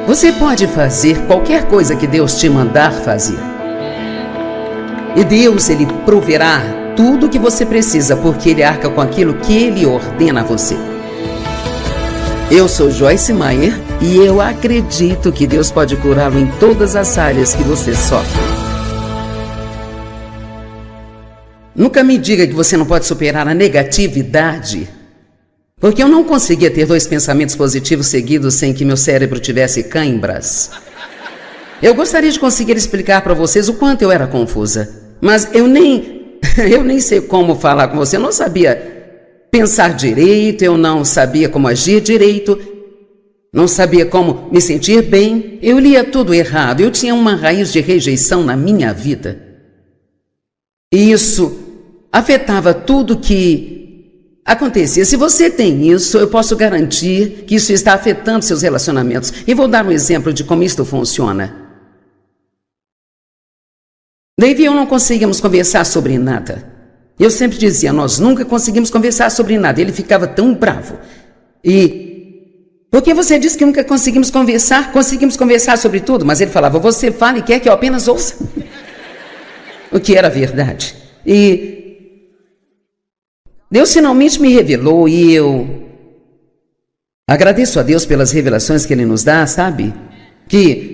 Você pode fazer qualquer coisa que Deus te mandar fazer. E Deus, Ele proverá tudo o que você precisa, porque Ele arca com aquilo que Ele ordena a você. Eu sou Joyce Meyer e eu acredito que Deus pode curá-lo em todas as áreas que você sofre. Nunca me diga que você não pode superar a negatividade, porque eu não conseguia ter 2 pensamentos positivos seguidos sem que meu cérebro tivesse câimbras. Eu gostaria de conseguir explicar para vocês o quanto eu era confusa, mas eu nem sei como falar com você. Eu não sabia pensar direito, eu não sabia como agir direito, não sabia como me sentir bem. Eu lia tudo errado, eu tinha uma raiz de rejeição na minha vida. E isso afetava tudo que acontecia. Se você tem isso, eu posso garantir que isso está afetando seus relacionamentos. E vou dar um exemplo de como isto funciona. Dave e eu não conseguíamos conversar sobre nada. Eu sempre dizia, nós nunca conseguimos conversar sobre nada. Ele ficava tão bravo. Porque você disse que nunca conseguimos conversar sobre tudo, mas ele falava, você fala e quer que eu apenas ouça. O que era verdade. E Deus finalmente me revelou e eu agradeço a Deus pelas revelações que Ele nos dá, sabe? Que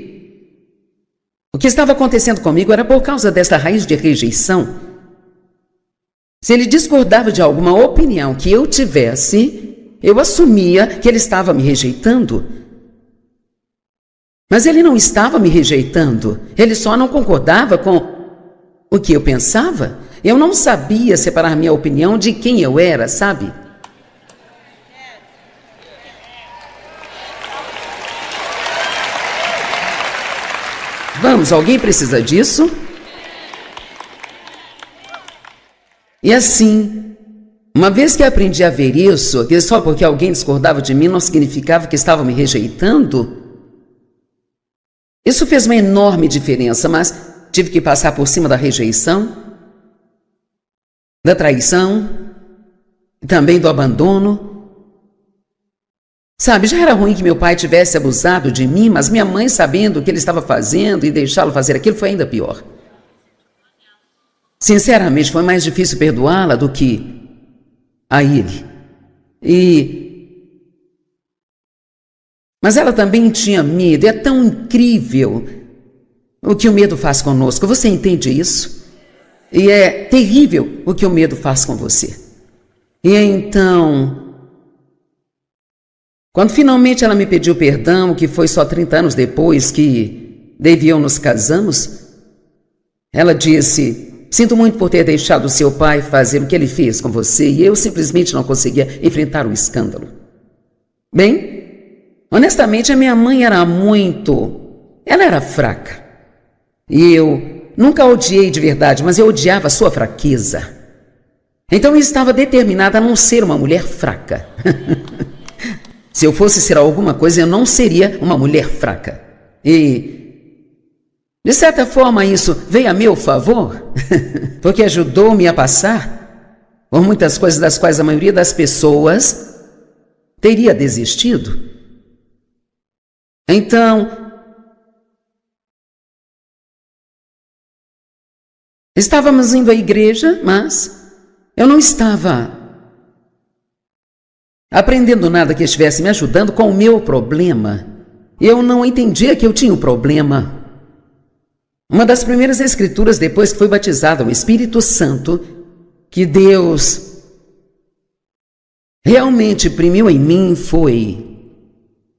o que estava acontecendo comigo era por causa dessa raiz de rejeição. Se Ele discordava de alguma opinião que eu tivesse, eu assumia que Ele estava me rejeitando. Mas Ele não estava me rejeitando, Ele só não concordava com o que eu pensava. Eu não sabia separar minha opinião de quem eu era, sabe? Vamos, alguém precisa disso? E assim, uma vez que aprendi a ver isso, que só porque alguém discordava de mim não significava que estava me rejeitando, isso fez uma enorme diferença, mas tive que passar por cima da rejeição, da traição, e também do abandono. Sabe, já era ruim que meu pai tivesse abusado de mim, mas minha mãe, sabendo o que ele estava fazendo e deixá-lo fazer aquilo, foi ainda pior. Sinceramente, foi mais difícil perdoá-la do que a ele. Mas ela também tinha medo. É tão incrível o que o medo faz conosco. Você entende isso? E é terrível o que o medo faz com você. E então, quando finalmente ela me pediu perdão, que foi só 30 anos depois que Dave e eu nos casamos, ela disse, sinto muito por ter deixado seu pai fazer o que ele fez com você, e eu simplesmente não conseguia enfrentar o escândalo. Bem, honestamente, a minha mãe ela era fraca. E eu nunca a odiei de verdade, mas eu odiava a sua fraqueza. Então eu estava determinada a não ser uma mulher fraca. Se eu fosse ser alguma coisa, eu não seria uma mulher fraca. E, de certa forma, isso veio a meu favor, porque ajudou-me a passar por muitas coisas das quais a maioria das pessoas teria desistido. Então, estávamos indo à igreja, mas eu não estava aprendendo nada que estivesse me ajudando com o meu problema. Eu não entendia que eu tinha um problema. Uma das primeiras escrituras depois que foi batizada o Espírito Santo, que Deus realmente imprimiu em mim, foi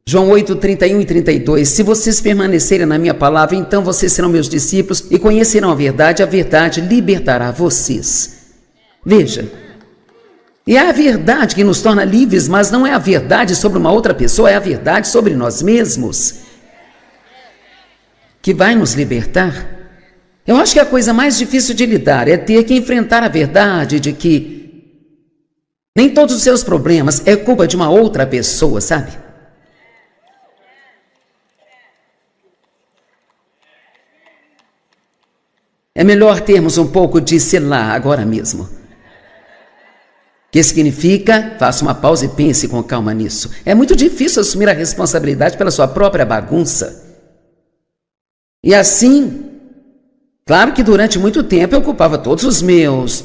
João 8, 31 e 32. Se vocês permanecerem na minha palavra, então vocês serão meus discípulos e conhecerão a verdade libertará vocês. Veja, e é a verdade que nos torna livres, mas não é a verdade sobre uma outra pessoa, é a verdade sobre nós mesmos que vai nos libertar. Eu acho que a coisa mais difícil de lidar é ter que enfrentar a verdade de que nem todos os seus problemas é culpa de uma outra pessoa, sabe? É melhor termos um pouco de sei lá agora mesmo. Que significa, faça uma pausa e pense com calma nisso. É muito difícil assumir a responsabilidade pela sua própria bagunça. E assim, claro que durante muito tempo eu culpava todos os meus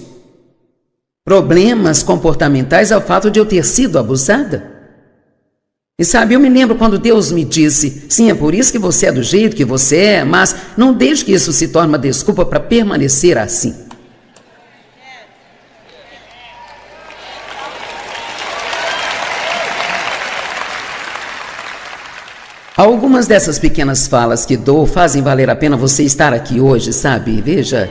problemas comportamentais ao fato de eu ter sido abusada. E sabe, eu me lembro quando Deus me disse, sim, é por isso que você é do jeito que você é, mas não deixe que isso se torne uma desculpa para permanecer assim. Algumas dessas pequenas falas que dou fazem valer a pena você estar aqui hoje, sabe? Veja...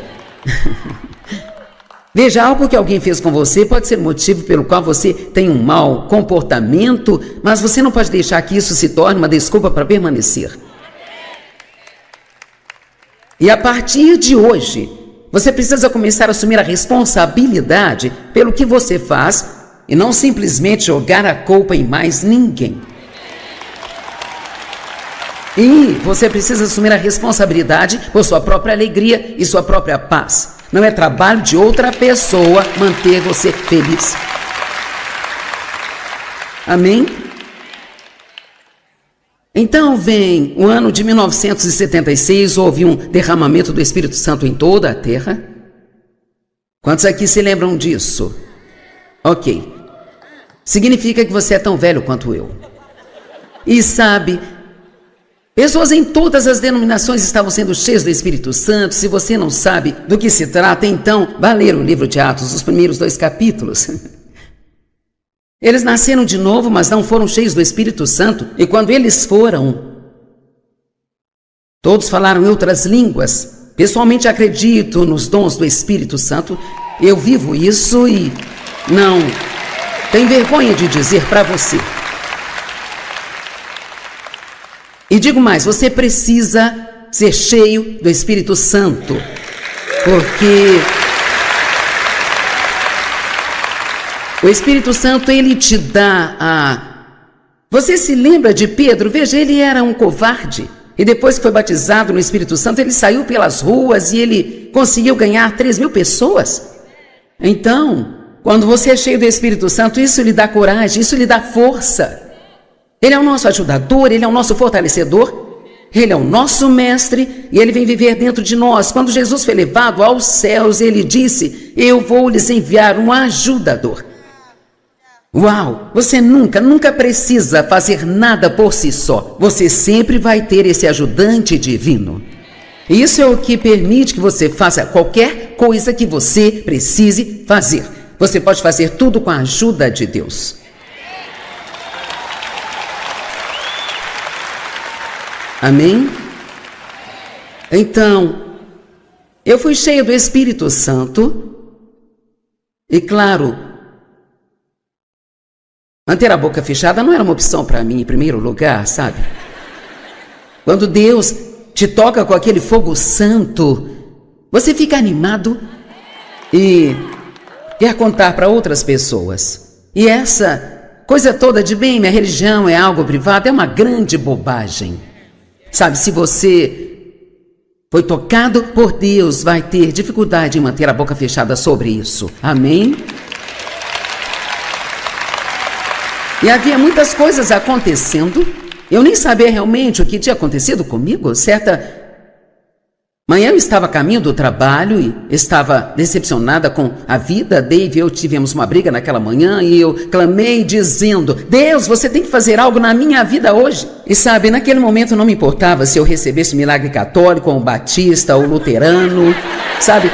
Veja, algo que alguém fez com você pode ser motivo pelo qual você tem um mau comportamento, mas você não pode deixar que isso se torne uma desculpa para permanecer. E a partir de hoje, você precisa começar a assumir a responsabilidade pelo que você faz e não simplesmente jogar a culpa em mais ninguém. E você precisa assumir a responsabilidade por sua própria alegria e sua própria paz. Não é trabalho de outra pessoa manter você feliz. Amém? Então vem o ano de 1976, houve um derramamento do Espírito Santo em toda a terra. Quantos aqui se lembram disso? Ok. Significa que você é tão velho quanto eu. E sabe... Pessoas em todas as denominações estavam sendo cheias do Espírito Santo. Se você não sabe do que se trata, então vá ler o livro de Atos, os primeiros 2 capítulos. Eles nasceram de novo, mas não foram cheios do Espírito Santo. E quando eles foram, todos falaram em outras línguas. Pessoalmente acredito nos dons do Espírito Santo. Eu vivo isso e não tenho vergonha de dizer para você. E digo mais, você precisa ser cheio do Espírito Santo, porque o Espírito Santo, ele te dá a... Você se lembra de Pedro? Veja, ele era um covarde, e depois que foi batizado no Espírito Santo, ele saiu pelas ruas e ele conseguiu ganhar 3.000 pessoas. Então, quando você é cheio do Espírito Santo, isso lhe dá coragem, isso lhe dá força. Ele é o nosso ajudador, ele é o nosso fortalecedor, ele é o nosso mestre e ele vem viver dentro de nós. Quando Jesus foi levado aos céus, ele disse, eu vou lhes enviar um ajudador. Uau, você nunca precisa fazer nada por si só. Você sempre vai ter esse ajudante divino. Isso é o que permite que você faça qualquer coisa que você precise fazer. Você pode fazer tudo com a ajuda de Deus. Amém? Então, eu fui cheio do Espírito Santo e, claro, manter a boca fechada não era uma opção para mim em primeiro lugar, sabe? Quando Deus te toca com aquele fogo santo, você fica animado e quer contar para outras pessoas. E essa coisa toda de bem, minha religião é algo privado, é uma grande bobagem. Sabe, se você foi tocado por Deus, vai ter dificuldade em manter a boca fechada sobre isso. Amém? E havia muitas coisas acontecendo. Eu nem sabia realmente o que tinha acontecido comigo. Certa manhã eu estava a caminho do trabalho e estava decepcionada com a vida. Dave e eu tivemos uma briga naquela manhã e eu clamei dizendo, Deus, você tem que fazer algo na minha vida hoje. E sabe, naquele momento não me importava se eu recebesse o milagre católico ou batista ou luterano, sabe?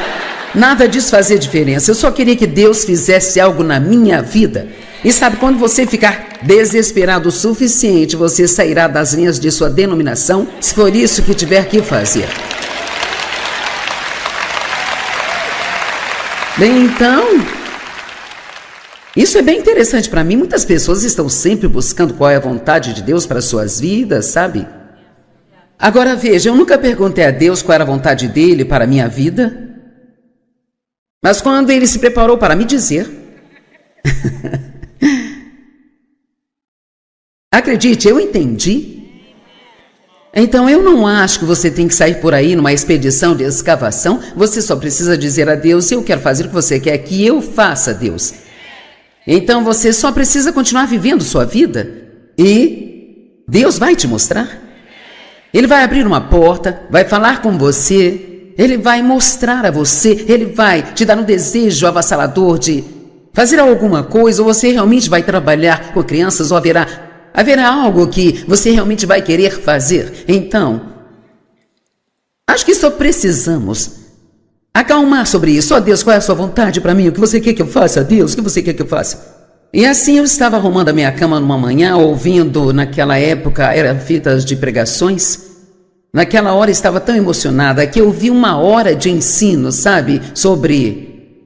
Nada disso fazia diferença. Eu só queria que Deus fizesse algo na minha vida. E sabe, quando você ficar desesperado o suficiente, você sairá das linhas de sua denominação, se for isso que tiver que fazer. Bem, então, isso é bem interessante para mim. Muitas pessoas estão sempre buscando qual é a vontade de Deus para suas vidas, sabe? Agora veja, eu nunca perguntei a Deus qual era a vontade dele para a minha vida. Mas quando ele se preparou para me dizer... Acredite, eu entendi. Então eu não acho que você tem que sair por aí numa expedição de escavação. Você só precisa dizer a Deus, eu quero fazer o que você quer que eu faça, Deus. Então você só precisa continuar vivendo sua vida e Deus vai te mostrar. Ele vai abrir uma porta, vai falar com você, Ele vai mostrar a você, Ele vai te dar um desejo avassalador de fazer alguma coisa, ou você realmente vai trabalhar com crianças, ou haverá algo que você realmente vai querer fazer. Então, acho que só precisamos acalmar sobre isso. Ó Deus, qual é a sua vontade para mim? O que você quer que eu faça, Deus? O que você quer que eu faça? E assim eu estava arrumando a minha cama numa manhã, ouvindo, naquela época, eram fitas de pregações. Naquela hora estava tão emocionada que eu vi uma hora de ensino, sabe, sobre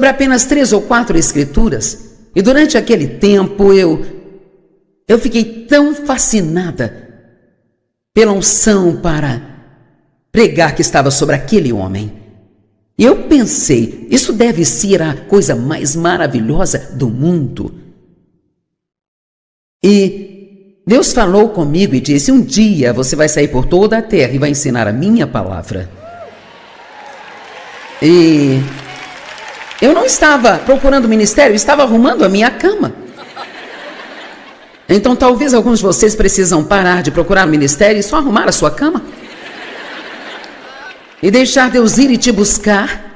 apenas 3 ou 4 escrituras. E durante aquele tempo eu fiquei tão fascinada pela unção para pregar que estava sobre aquele homem. E eu pensei, isso deve ser a coisa mais maravilhosa do mundo. E Deus falou comigo e disse, um dia você vai sair por toda a terra e vai ensinar a minha palavra. E eu não estava procurando ministério, eu estava arrumando a minha cama. Então talvez alguns de vocês precisam parar de procurar ministério e só arrumar a sua cama. E deixar Deus ir e te buscar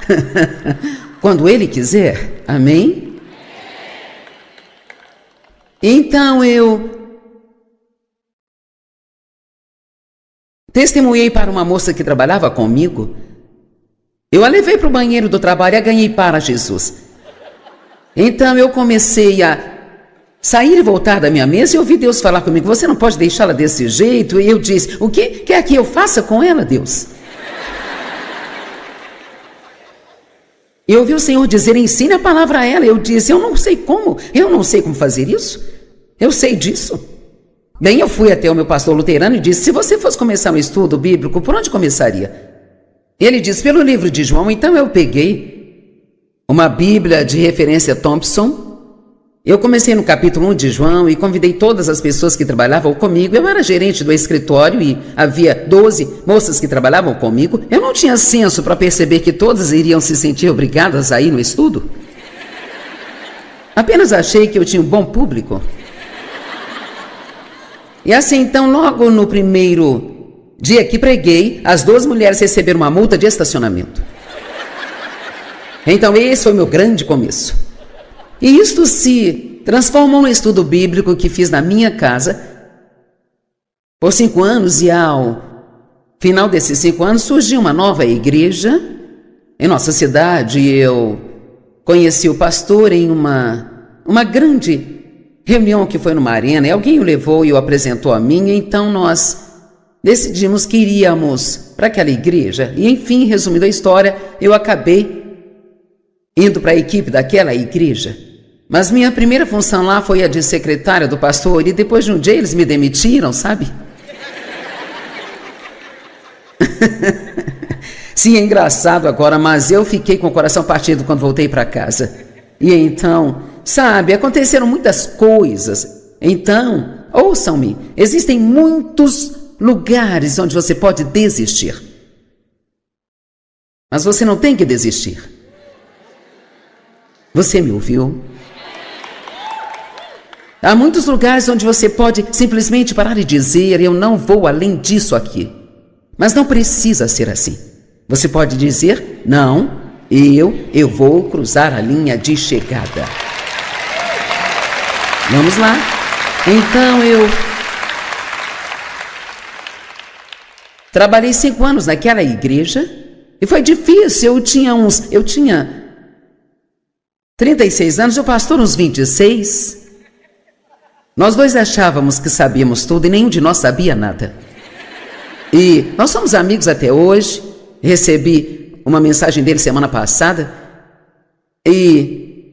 quando Ele quiser. Amém? Então eu testemunhei para uma moça que trabalhava comigo. Eu a levei para o banheiro do trabalho e a ganhei para Jesus. Então eu comecei a sair e voltar da minha mesa e ouvi Deus falar comigo, você não pode deixá-la desse jeito. E eu disse, o que quer que eu faça com ela, Deus? Eu ouvi o Senhor dizer, ensine a palavra a ela. Eu disse, eu não sei como fazer isso. Eu sei disso. Bem, eu fui até o meu pastor luterano e disse, se você fosse começar um estudo bíblico, por onde começaria? Ele disse, pelo livro de João. Então eu peguei uma Bíblia de referência Thompson. Eu comecei no capítulo 1 de João e convidei todas as pessoas que trabalhavam comigo. Eu era gerente do escritório e havia 12 moças que trabalhavam comigo. Eu não tinha senso para perceber que todas iriam se sentir obrigadas a ir no estudo. Apenas achei que eu tinha um bom público. E assim, então, logo no primeiro dia que preguei, as 2 mulheres receberam uma multa de estacionamento. Então, esse foi o meu grande começo. E isto se transformou no estudo bíblico que fiz na minha casa por 5 anos, e ao final desses 5 anos surgiu uma nova igreja em nossa cidade. Eu conheci o pastor em uma grande reunião que foi numa arena, e alguém o levou e o apresentou a mim. Então nós decidimos que iríamos para aquela igreja. E enfim, resumindo a história, eu acabei indo para a equipe daquela igreja. Mas minha primeira função lá foi a de secretária do pastor, e depois de um dia eles me demitiram, sabe? Sim, é engraçado agora, mas eu fiquei com o coração partido quando voltei para casa. E então, sabe, aconteceram muitas coisas. Então, ouçam-me, existem muitos lugares onde você pode desistir. Mas você não tem que desistir. Você me ouviu? Há muitos lugares onde você pode simplesmente parar e dizer, eu não vou além disso aqui. Mas não precisa ser assim. Você pode dizer, não, eu vou cruzar a linha de chegada. Vamos lá. Então eu trabalhei 5 anos naquela igreja e foi difícil. Eu tinha 36 anos, o pastor uns 26. Nós 2 achávamos que sabíamos tudo e nenhum de nós sabia nada. E nós somos amigos até hoje. Recebi uma mensagem dele semana passada. E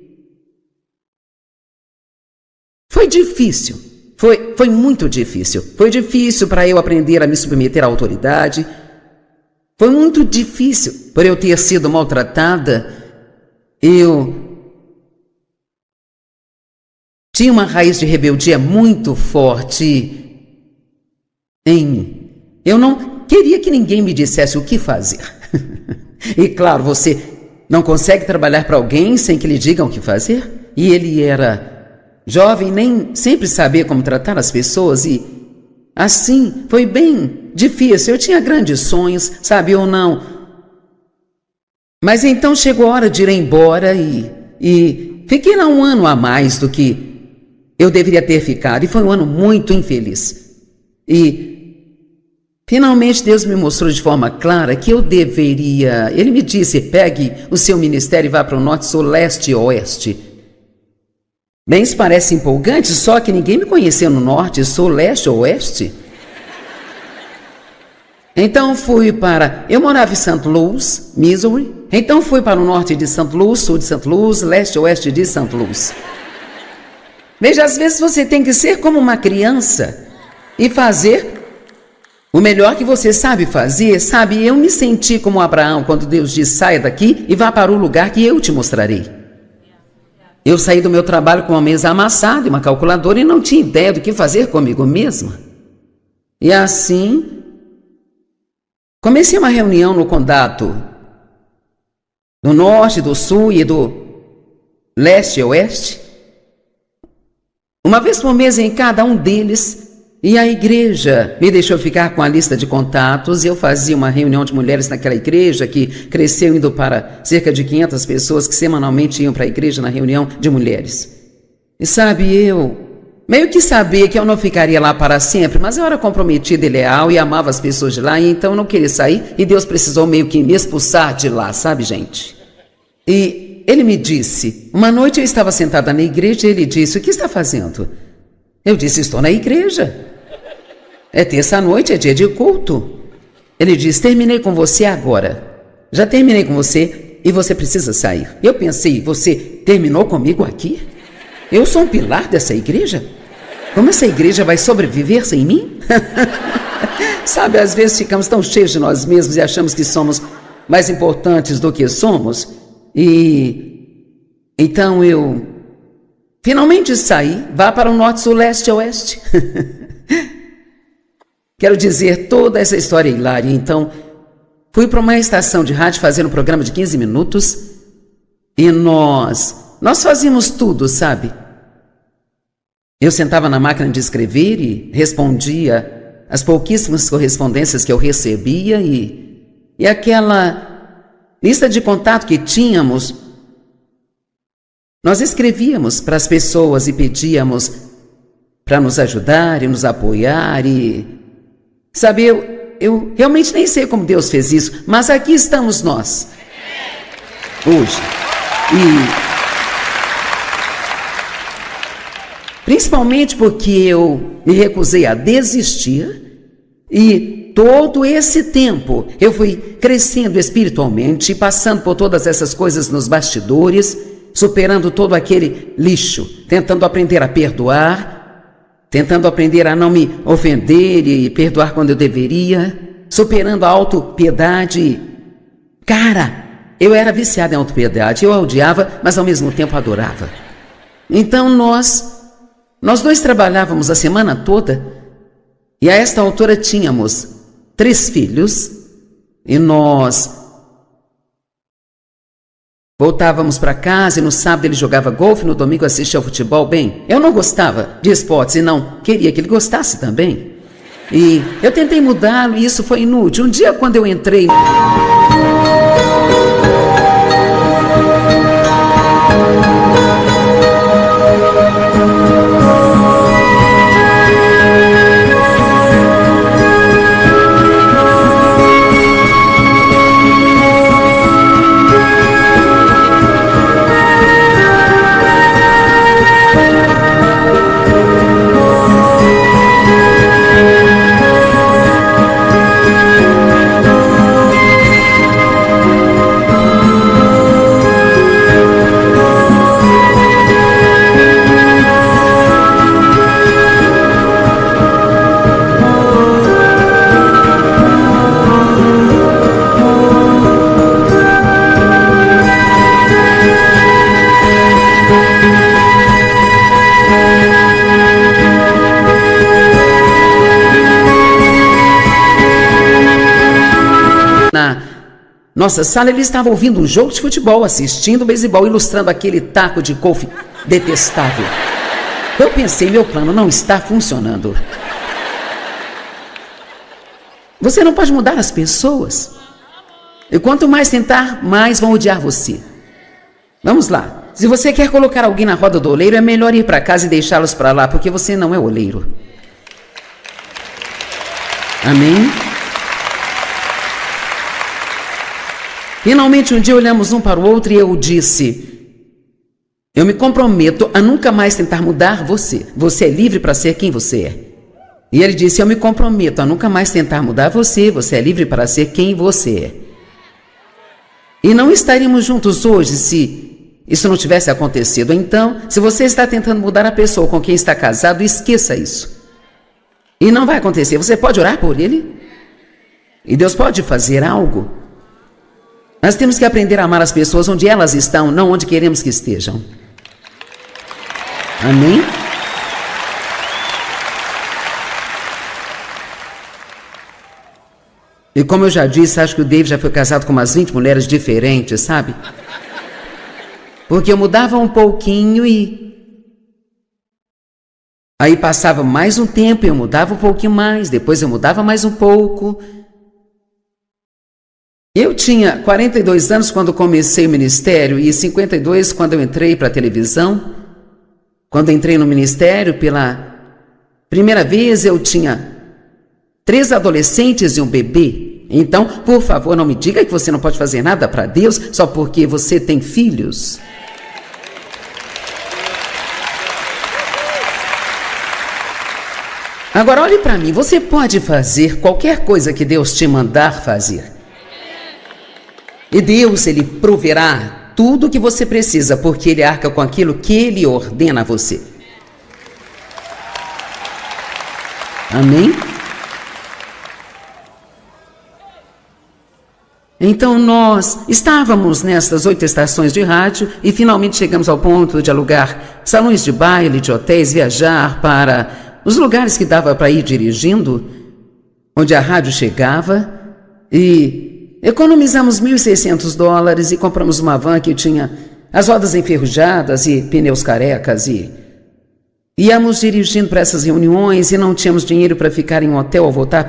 foi difícil. Foi muito difícil. Foi difícil para eu aprender a me submeter à autoridade. Foi muito difícil por eu ter sido maltratada. Eu tinha uma raiz de rebeldia muito forte em mim. Eu não queria que ninguém me dissesse o que fazer. E claro, você não consegue trabalhar para alguém sem que lhe digam o que fazer? e ele era jovem, nem sempre sabia como tratar as pessoas e assim foi bem difícil. Eu tinha grandes sonhos, sabe ou não? Mas então chegou a hora de ir embora e fiquei lá um ano a mais do que eu deveria ter ficado e foi um ano muito infeliz. E finalmente Deus me mostrou de forma clara que eu deveria... Ele me disse, pegue o seu ministério e vá para o norte, sul, leste e oeste. Bem, isso parece empolgante, só que ninguém me conheceu no norte, sul, leste ou oeste. Então fui para... Eu morava em St. Louis, Missouri. Então fui para o norte de St. Louis, sul de St. Louis, leste e oeste de St. Louis. Veja, às vezes você tem que ser como uma criança e fazer o melhor que você sabe fazer. Sabe, eu me senti como Abraão quando Deus diz, saia daqui e vá para o lugar que eu te mostrarei. Eu saí do meu trabalho com uma mesa amassada e uma calculadora e não tinha ideia do que fazer comigo mesma. E assim, comecei uma reunião no condado do norte, do sul e do leste e oeste. Uma vez por mês em cada um deles. E a igreja me deixou ficar com a lista de contatos e eu fazia uma reunião de mulheres naquela igreja que cresceu indo para cerca de 500 pessoas que semanalmente iam para a igreja na reunião de mulheres. E sabe, eu meio que sabia que eu não ficaria lá para sempre, mas eu era comprometida e leal e amava as pessoas de lá, e então eu não queria sair e Deus precisou meio que me expulsar de lá, sabe, gente? E ele me disse, uma noite eu estava sentada na igreja e ele disse, o que está fazendo? Eu disse, estou na igreja. É terça-noite, é dia de culto. Ele disse, terminei com você agora. Já terminei com você e você precisa sair. Eu pensei, você terminou comigo aqui? Eu sou um pilar dessa igreja? Como essa igreja vai sobreviver sem mim? Sabe, às vezes ficamos tão cheios de nós mesmos e achamos que somos mais importantes do que somos. E então eu finalmente saí, vá para o norte, sul, leste e oeste. Quero dizer, toda essa história é hilária. Então, fui para uma estação de rádio fazer um programa de 15 minutos e nós fazíamos tudo, sabe? Eu sentava na máquina de escrever e respondia as pouquíssimas correspondências que eu recebia e aquela lista de contato que tínhamos, nós escrevíamos para as pessoas e pedíamos para nos ajudar e nos apoiar e... Sabe, eu realmente nem sei como Deus fez isso, mas aqui estamos nós, hoje. E principalmente porque eu me recusei a desistir e todo esse tempo eu fui crescendo espiritualmente, passando por todas essas coisas nos bastidores, superando todo aquele lixo, tentando aprender a perdoar, tentando aprender a não me ofender e perdoar quando eu deveria, superando a autopiedade. Cara, eu era viciado em autopiedade, eu a odiava, mas ao mesmo tempo adorava. Então nós dois trabalhávamos a semana toda e a esta altura tínhamos 3 filhos e nós voltávamos para casa e no sábado ele jogava golfe, no domingo assistia ao futebol. Bem, eu não gostava de esportes e não queria que ele gostasse também. E eu tentei mudá-lo e isso foi inútil. Um dia quando eu entrei... Nossa sala, ele estava ouvindo um jogo de futebol, assistindo beisebol, ilustrando aquele taco de golfe detestável. Eu pensei, meu plano não está funcionando. Você não pode mudar as pessoas. E quanto mais tentar, mais vão odiar você. Vamos lá. Se você quer colocar alguém na roda do oleiro, é melhor ir para casa e deixá-los para lá, porque você não é oleiro. Amém? Finalmente, um dia olhamos um para o outro e eu disse: eu me comprometo a nunca mais tentar mudar você. Você é livre para ser quem você é. E ele disse: eu me comprometo a nunca mais tentar mudar você. Você é livre para ser quem você é. E não estaríamos juntos hoje se isso não tivesse acontecido. Então, se você está tentando mudar a pessoa com quem está casado, esqueça isso. E não vai acontecer. Você pode orar por ele? E Deus pode fazer algo. Nós temos que aprender a amar as pessoas onde elas estão, não onde queremos que estejam. Amém? E como eu já disse, acho que o David já foi casado com umas 20 mulheres diferentes, sabe? Porque eu mudava um pouquinho e... aí passava mais um tempo e eu mudava um pouquinho mais, depois eu mudava mais um pouco. Eu tinha 42 anos quando comecei o ministério e 52 quando eu entrei para a televisão. Quando entrei no ministério pela primeira vez, eu tinha 3 adolescentes e um bebê. Então, por favor, não me diga que você não pode fazer nada para Deus só porque você tem filhos. Agora, olhe para mim, você pode fazer qualquer coisa que Deus te mandar fazer. E Deus, Ele proverá tudo o que você precisa, porque Ele arca com aquilo que Ele ordena a você. Amém? Então nós estávamos nessas 8 estações de rádio e finalmente chegamos ao ponto de alugar salões de baile, de hotéis, viajar para os lugares que dava para ir dirigindo, onde a rádio chegava, e economizamos $1.600 e compramos uma van que tinha as rodas enferrujadas e pneus carecas e íamos dirigindo para essas reuniões e não tínhamos dinheiro para ficar em um hotel ao voltar.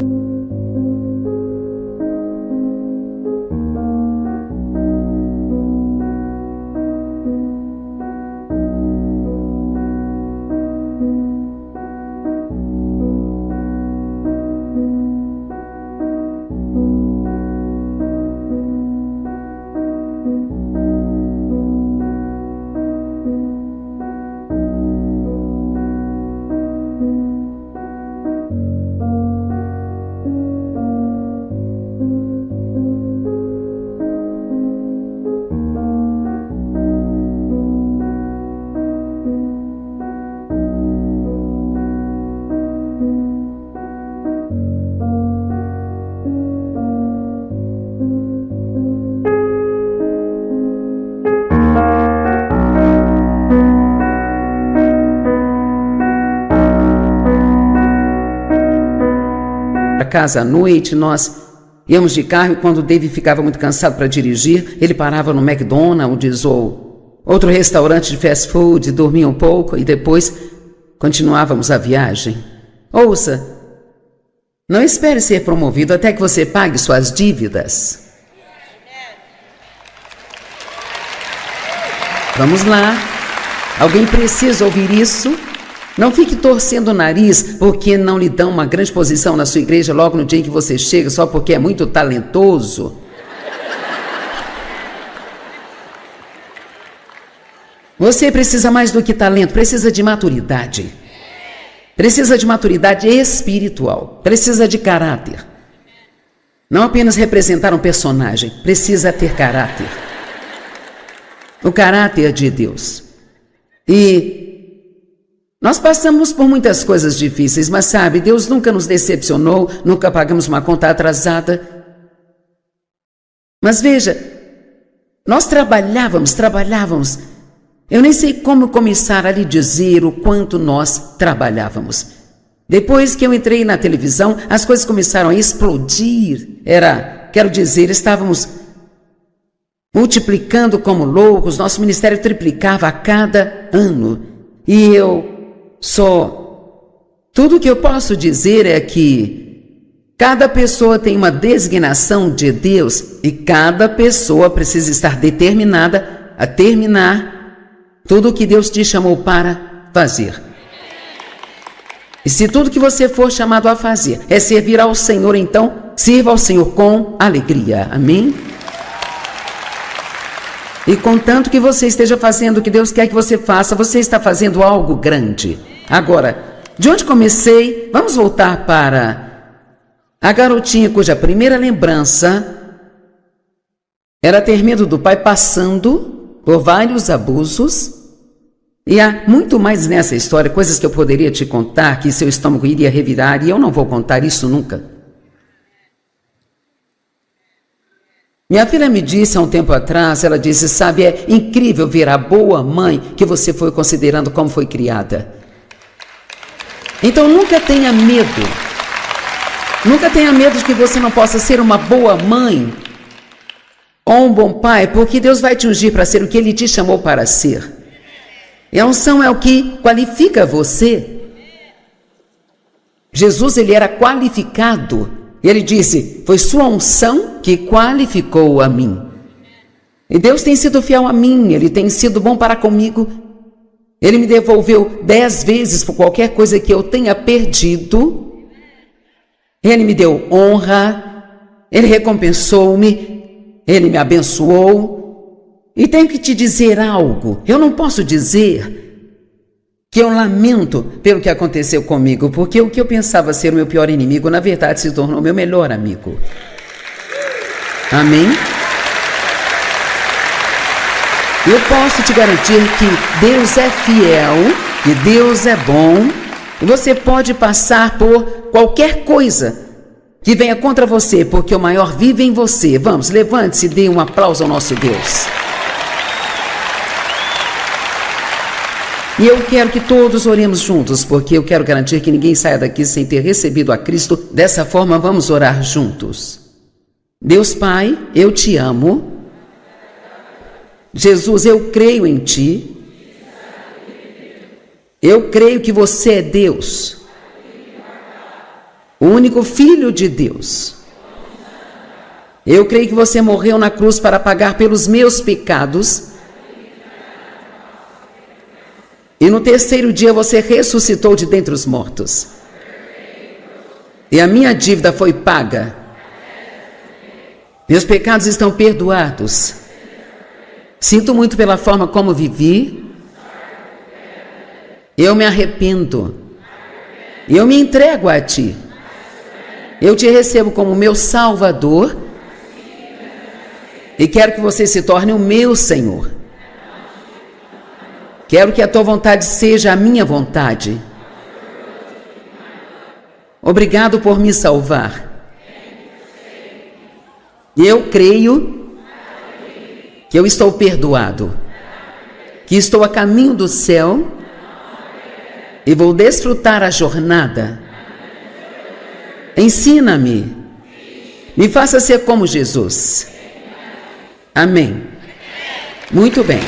Casa à noite, nós íamos de carro e quando o David ficava muito cansado para dirigir, ele parava no McDonald's ou outro restaurante de fast food, dormia um pouco e depois continuávamos a viagem. Ouça, não espere ser promovido até que você pague suas dívidas. Vamos lá, alguém precisa ouvir isso? Não fique torcendo o nariz porque não lhe dão uma grande posição na sua igreja logo no dia em que você chega, só porque é muito talentoso. Você precisa mais do que talento, precisa de maturidade. Precisa de maturidade espiritual, precisa de caráter. Não apenas representar um personagem, precisa ter caráter. O caráter de Deus. E nós passamos por muitas coisas difíceis, mas sabe, Deus nunca nos decepcionou, nunca pagamos uma conta atrasada. Mas veja, nós trabalhávamos. Eu nem sei como começar a lhe dizer o quanto nós trabalhávamos. Depois que eu entrei na televisão, as coisas começaram a explodir. Quero dizer, estávamos multiplicando como loucos, nosso ministério triplicava a cada ano. E tudo que eu posso dizer é que cada pessoa tem uma designação de Deus e cada pessoa precisa estar determinada a terminar tudo o que Deus te chamou para fazer. E se tudo que você for chamado a fazer é servir ao Senhor, então sirva ao Senhor com alegria. Amém? E contanto que você esteja fazendo o que Deus quer que você faça, você está fazendo algo grande. Agora, de onde comecei, vamos voltar para a garotinha cuja primeira lembrança era ter medo do pai, passando por vários abusos. E há muito mais nessa história, coisas que eu poderia te contar, que seu estômago iria revirar, e eu não vou contar isso nunca. Minha filha me disse há um tempo atrás, ela disse, sabe, é incrível ver a boa mãe que você foi considerando como foi criada. Então nunca tenha medo. Nunca tenha medo de que você não possa ser uma boa mãe ou um bom pai, porque Deus vai te ungir para ser o que Ele te chamou para ser. E a unção é o que qualifica você. Jesus, Ele era qualificado. E Ele disse, foi sua unção que qualificou a mim. E Deus tem sido fiel a mim, Ele tem sido bom para comigo. Ele me devolveu 10 vezes por qualquer coisa que eu tenha perdido. Ele me deu honra, Ele recompensou-me, Ele me abençoou. E tenho que te dizer algo. Eu não posso dizer que eu lamento pelo que aconteceu comigo, porque o que eu pensava ser o meu pior inimigo, na verdade se tornou o meu melhor amigo. Amém? Eu posso te garantir que Deus é fiel, que Deus é bom, e você pode passar por qualquer coisa que venha contra você, porque o maior vive em você. Vamos, levante-se e dê um aplauso ao nosso Deus. E eu quero que todos oremos juntos, porque eu quero garantir que ninguém saia daqui sem ter recebido a Cristo. Dessa forma, vamos orar juntos. Deus Pai, eu te amo. Jesus, eu creio em Ti. Eu creio que você é Deus, o único Filho de Deus. Eu creio que você morreu na cruz para pagar pelos meus pecados. E no terceiro dia você ressuscitou de dentre os mortos. E a minha dívida foi paga. Meus pecados estão perdoados. Sinto muito pela forma como vivi. Eu me arrependo. Eu me entrego a Ti. Eu Te recebo como meu Salvador. E quero que você se torne o meu Senhor. Quero que a Tua vontade seja a minha vontade. Obrigado por me salvar. Eu creio que eu estou perdoado, que estou a caminho do céu e vou desfrutar a jornada. Ensina-me, me faça ser como Jesus. Amém. Muito bem.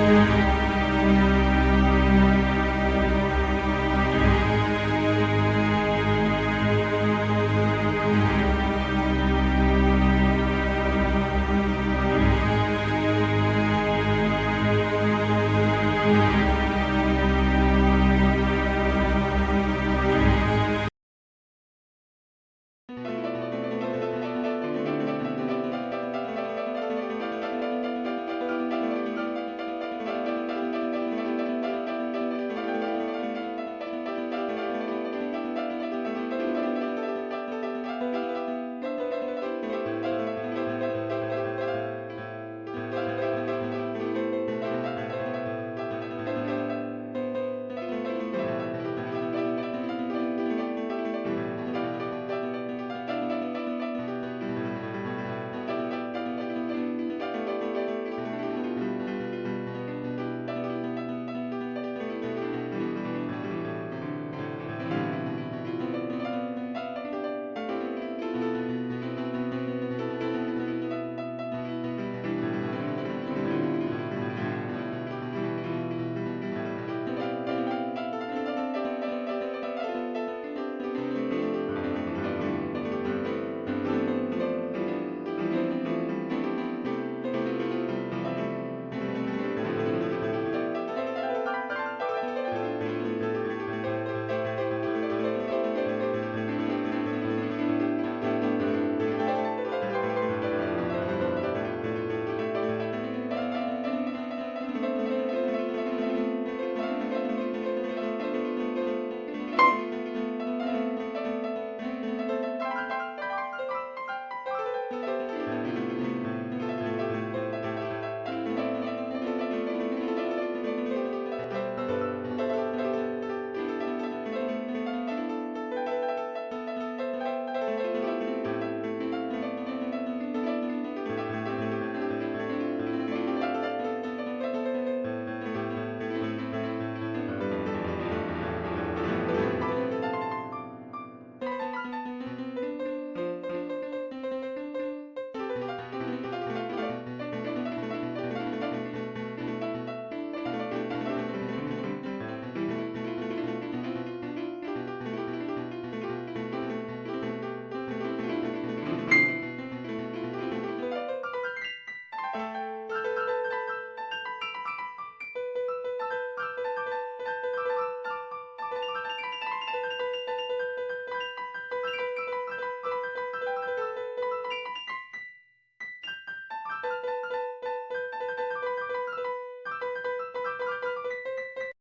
Tchau.